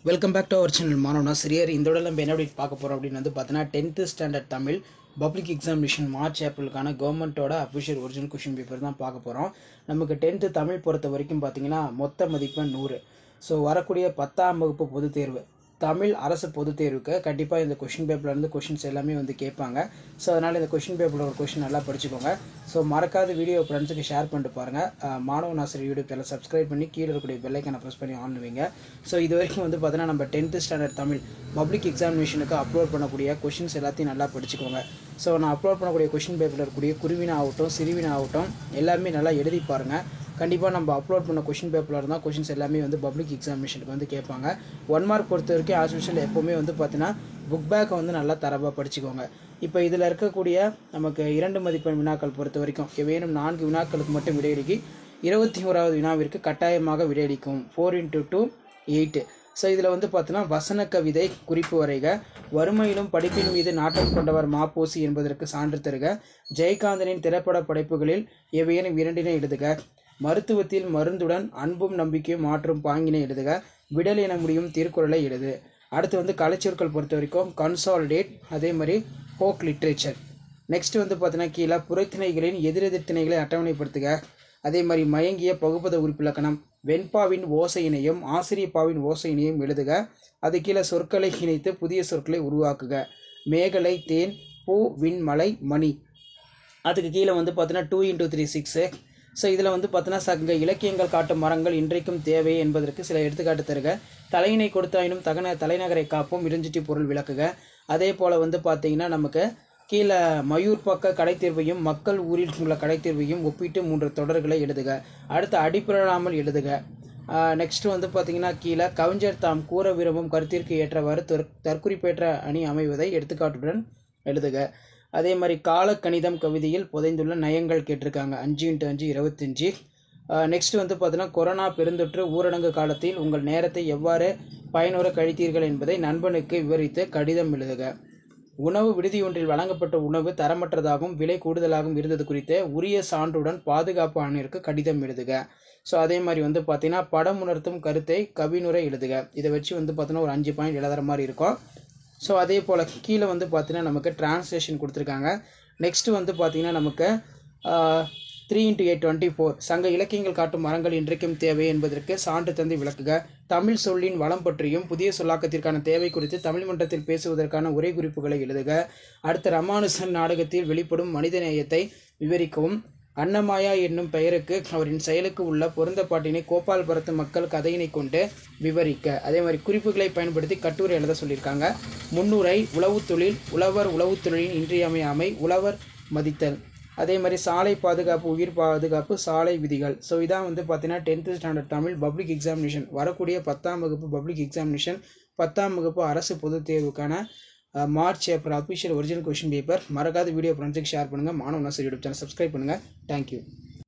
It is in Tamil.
Welcome back to our channel மாணவனா சிறியர். இந்த உடல் நம்ம என்ன அப்படி பார்க்க போகிறோம் அப்படின்னு பார்த்தீங்கன்னா 10th standard Tamil public examination March ஏப்ரலுக்கான கவர்மெண்ட்டோட அஃபிஷியல் ஒரிஜினல் கொஷின் பேப்பர் தான் பார்க்க போகிறோம். நமக்கு 10th தமிழ் பொறுத்த வரைக்கும் பார்த்தீங்கன்னா மொத்த மதிப்பெண் 100. ஸோ வரக்கூடிய 10ஆம் வகுப்பு பொதுத் தேர்வு தமிழ் அரசு பொதுத் தேர்வுக்கு கண்டிப்பாக இந்த கொஷின் பேப்பர்லேருந்து கொஷின்ஸ் எல்லாமே கேட்பாங்க. ஸோ அதனால் இந்த கொஷின் பேப்பரில் ஒரு கொஷின் நல்லா படிச்சுக்கோங்க. ஸோ மறக்காத வீடியோ ஃப்ரெண்ட்ஸுக்கு ஷேர் பண்ணிட்டு பாருங்கள். மாணவன் ஆசிரியர் யூடியூப் சேனல் சப்ஸ்கிரைப் பண்ணி கீழே இருக்கக்கூடிய பெல்லைக்கான ப்ரெஸ் பண்ணி ஆன் பண்ணுவீங்க. ஸோ இது வரைக்கும் பார்த்தீங்கன்னா நம்ம 10th ஸ்டாண்டர்ட் தமிழ் பப்ளிக் எக்ஸாமினேஷனுக்கு அப்லோட் பண்ணக்கூடிய கொஷின்ஸ் எல்லாத்தையும் நல்லா படிச்சுக்கோங்க. ஸோ நான் அப்லோட் பண்ணக்கூடிய கொஷின் பேப்பரில் இருக்கக்கூடிய குருவினா ஆகட்டும் சிறுவினா ஆகட்டும் எல்லாமே நல்லா எழுதி பாருங்கள். கண்டிப்பாக நம்ம அப்லோட் பண்ண கொஷின் பேப்பரில் இருந்தால் கொஷின்ஸ் எல்லாமே பப்ளிக் எக்ஸாமினேஷனுக்கு கேட்பாங்க. 1 மார்க் பொறுத்த வரைக்கும் ஆஸ் யூஷுவல் எப்போவுமே பார்த்தீங்கன்னா புக் பேக்கை நல்லா தரவாக படிச்சுக்கோங்க. இப்போ இதில் இருக்கக்கூடிய நமக்கு 2 மதிப்பெண் வினாக்கள் பொறுத்த வரைக்கும் வேணும் 4 வினாக்களுக்கு மட்டும் விடையளிக்கி 21வது வினாவிற்கு கட்டாயமாக விடையளிக்கும். 4 × 2 8. ஸோ இதில் பார்த்தீங்கன்னா வசன கவிதை குறிப்பு வரைக, வறுமையிலும் படிப்பின் மீது நாட்டம் கொண்டவர் மாப்போசி என்பதற்கு சான்று தருக, ஜெயகாந்தனின் திரைப்பட படைப்புகளில் எவையேனும் 2 எழுதுக, மருத்துவத்தில் மருந்துடன் அன்பும் நம்பிக்கையும் மாற்றும் பாங்கினை எழுதுக, விடல் என முடியும் திருக்குறளை எழுது. அடுத்து கலைச்சொற்கள் பொறுத்த வரைக்கும் கன்சாலிடேட், அதே மாதிரி ஃபோக் லிட்ரேச்சர். நெக்ஸ்ட் பார்த்தீங்கன்னா கீழே புறத்திணைகளின் எதிரெதிர் திணைகளை அட்டவணைப்படுத்துக, அதே மாதிரி மயங்கிய பகுபத உறுப்பிலக்கணம், வெண்பாவின் ஓசையினையும் ஆசிரியப்பாவின் ஓசையினையும் எழுதுக, அது கீழே சொற்களை இணைத்து புதிய சொற்களை உருவாக்குக, மேகலை தேன் பூ விண் மலை மணி. அதுக்கு கீழே பார்த்தீங்கன்னா 2 × 3 6. ஸோ இதில் பார்த்தீங்கன்னா சங்க இலக்கியங்கள் காட்டும் மரங்கள் இன்றைக்கும் தேவை என்பதற்கு சில எடுத்துக்காட்டு தருக, தலையினை கொடுத்தாயினும் தலைநகரை காப்போம் இருஞ்சிட்டி பொருள் விளக்குக. அதே போல் பார்த்தீங்கன்னா நமக்கு கீழே மயூர் பக்க கடைத்தீர்வையும் மக்கள் ஊரில் உள்ள கடைத்தீர்வையும் ஒப்பிட்டு 3 தொடர்களை எழுதுக. அடுத்து அடிப்பிரலாமல் எழுதுக. நெக்ஸ்ட் பார்த்தீங்கன்னா கீழே கவிஞர் தாம் கூற விரும்பும் கருத்திற்கு ஏற்றவாறு தற்குறிப்பேற்ற அணி அமைவதை எடுத்துக்காட்டுடன் எழுதுக. அதே மாதிரி காலக்கணிதம் கவிதையில் புதைந்துள்ள நயங்கள் கேட்டிருக்காங்க. 5 × 5 25. நெக்ஸ்ட் பார்த்தீங்கன்னா கொரோனா பெருந்தொற்று ஊரடங்கு காலத்தில் உங்கள் நேரத்தை எவ்வாறு பயனுற கழித்தீர்கள் என்பதை நண்பனுக்கு விவரித்து கடிதம் எழுதுக. உணவு விடுதியொன்றில் வழங்கப்பட்ட உணவு தரமற்றதாகவும் விலை கூடுதலாகவும் இருந்தது குறித்து உரிய சான்றுடன் பாதுகாப்பு ஆணையருக்கு கடிதம் எழுதுக. ஸோ அதே மாதிரி பார்த்தீங்கன்னா படம் உணர்த்தும் கருத்தை கவினுரை எழுதுக. இதை வச்சு பார்த்தீங்கன்னா ஒரு 5 பாயிண்ட் எழுதுற மாதிரி இருக்கும். ஸோ அதே போல் கீழே பார்த்தீங்கன்னா நமக்கு டிரான்ஸ்லேஷன் கொடுத்துருக்காங்க. நெக்ஸ்ட் பார்த்தீங்கன்னா நமக்கு 3 × 8 24. சங்க இலக்கியங்கள் காட்டும் மரங்கள் இன்றைக்கும் தேவை என்பதற்கு சான்று தந்து விளக்குக. தமிழ் சொல்லின் வளம் பற்றியும் புதிய சொல்லாக்கத்திற்கான தேவை குறித்து தமிழ் மன்றத்தில் பேசுவதற்கான உரை குறிப்புகளை எழுதுக. அடுத்த ராமானுஜன் நாடகத்தில் வெளிப்படும் மனித நேயத்தை விவரிக்கவும், அன்னமாயா என்னும் பெயருக்கு அவரின் செயலுக்கு உள்ள பொருந்தப்பாட்டினை கோபால் பரத்து மக்கள் கதையினை கொண்டு விவரிக்க. அதே மாதிரி குறிப்புகளை பயன்படுத்தி கட்டுரை எழுத சொல்லியிருக்காங்க. முன்னுரை உளவு தொழில், உழவர் உளவு தொழிலின் இன்றியமையாமை, உழவர் மதித்தல், அதே மாதிரி சாலை பாதுகாப்பு, உயிர் பாதுகாப்பு, சாலை விதிகள். ஸோ இதான் பார்த்தீங்கன்னா 10th standard Tamil public examination வரக்கூடிய 10ஆம் வகுப்பு பப்ளிக் எக்ஸாமினேஷன் 10ஆம் வகுப்பு அரசு பொதுத் தேர்வுக்கான March April official original question paper. மறக்காத வீடியோ ஃப்ரெண்ட்ஸுக்கு ஷேர் பண்ணுங்கள். மாணவன் ஆசிரியர் யூடியூப் சேனல் சப்ஸ்கிரைப் பண்ணுங்கள். தேங்க்யூ.